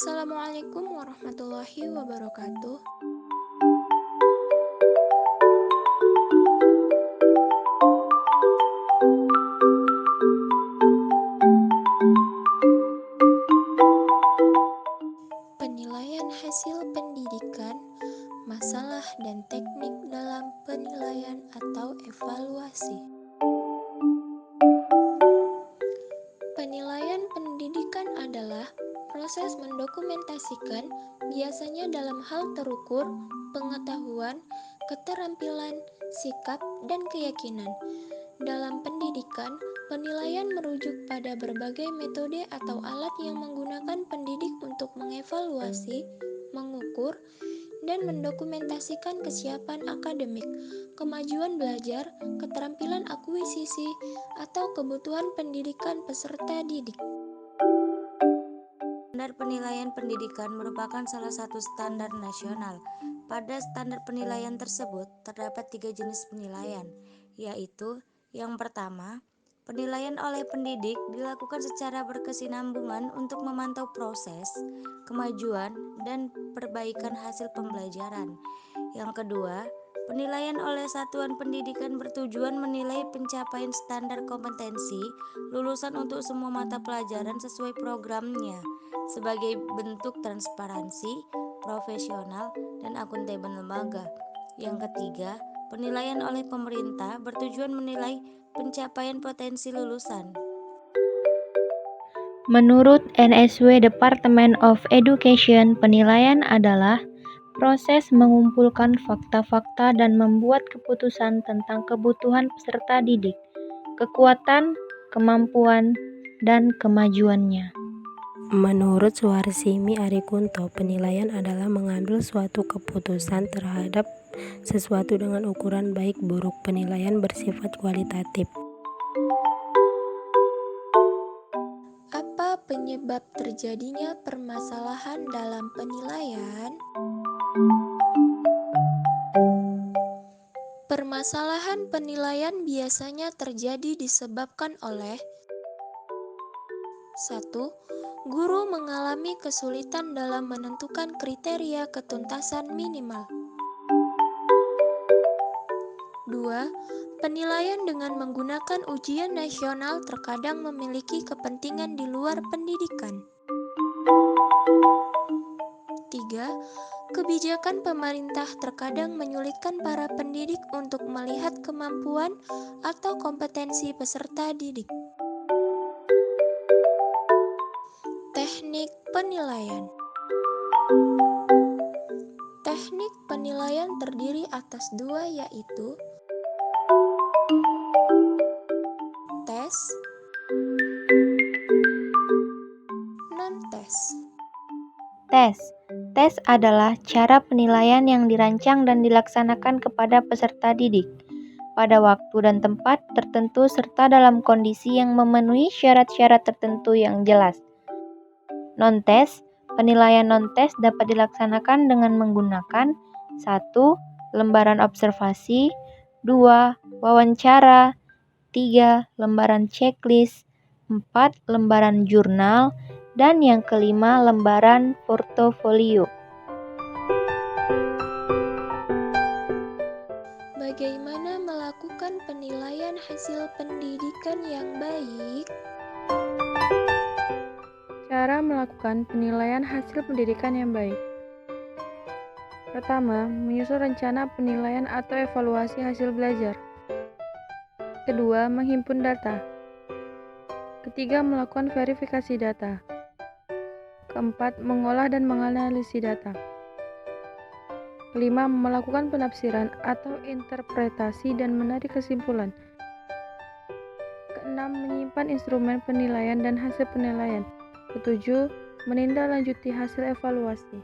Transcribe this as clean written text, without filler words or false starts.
Assalamualaikum warahmatullahi wabarakatuh. Penilaian hasil pendidikan, masalah dan teknik dalam penilaian atau evaluasi. Penilaian pendidikan adalah proses mendokumentasikan, biasanya dalam hal terukur, pengetahuan, keterampilan, sikap, dan keyakinan. Dalam pendidikan, penilaian merujuk pada berbagai metode atau alat yang menggunakan pendidik untuk mengevaluasi, mengukur, dan mendokumentasikan kesiapan akademik, kemajuan belajar, keterampilan akuisisi, atau kebutuhan pendidikan peserta didik. Standar penilaian pendidikan merupakan salah satu standar nasional. Pada standar penilaian tersebut terdapat 3 jenis penilaian, yaitu yang pertama, penilaian oleh pendidik dilakukan secara berkesinambungan untuk memantau proses, kemajuan, dan perbaikan hasil pembelajaran. Yang kedua, penilaian oleh satuan pendidikan bertujuan menilai pencapaian standar kompetensi lulusan untuk semua mata pelajaran sesuai programnya sebagai bentuk transparansi, profesional, dan akuntabel lembaga. Yang ketiga, penilaian oleh pemerintah bertujuan menilai pencapaian potensi lulusan. Menurut NSW Department of Education, penilaian adalah proses mengumpulkan fakta-fakta dan membuat keputusan tentang kebutuhan peserta didik, kekuatan, kemampuan, dan kemajuannya. Menurut Suharsimi Arikunto, penilaian adalah mengambil suatu keputusan terhadap sesuatu dengan ukuran baik buruk. Penilaian bersifat kualitatif. Apa penyebab terjadinya permasalahan dalam penilaian? Permasalahan penilaian biasanya terjadi disebabkan oleh 1. Guru mengalami kesulitan dalam menentukan kriteria ketuntasan minimal. 2. Penilaian dengan menggunakan ujian nasional terkadang memiliki kepentingan di luar pendidikan. 3. Kebijakan pemerintah terkadang menyulitkan para pendidik untuk melihat kemampuan atau kompetensi peserta didik. Teknik penilaian. Teknik penilaian terdiri atas 2, yaitu tes, non-tes. Tes adalah cara penilaian yang dirancang dan dilaksanakan kepada peserta didik pada waktu dan tempat tertentu serta dalam kondisi yang memenuhi syarat-syarat tertentu yang jelas. Non-tes, penilaian non-tes dapat dilaksanakan dengan menggunakan 1. Lembaran observasi, 2. Wawancara, 3. Lembaran checklist, 4. Lembaran jurnal, dan yang kelima lembaran portofolio. Bagaimana melakukan penilaian hasil pendidikan yang baik? Cara melakukan penilaian hasil pendidikan yang baik. Pertama, menyusun rencana penilaian atau evaluasi hasil belajar. Kedua, menghimpun data. Ketiga, melakukan verifikasi data. Keempat, mengolah dan menganalisis data. Kelima, melakukan penafsiran atau interpretasi dan menarik kesimpulan. Keenam, menyimpan instrumen penilaian dan hasil penilaian. Ketujuh, menindaklanjuti hasil evaluasi.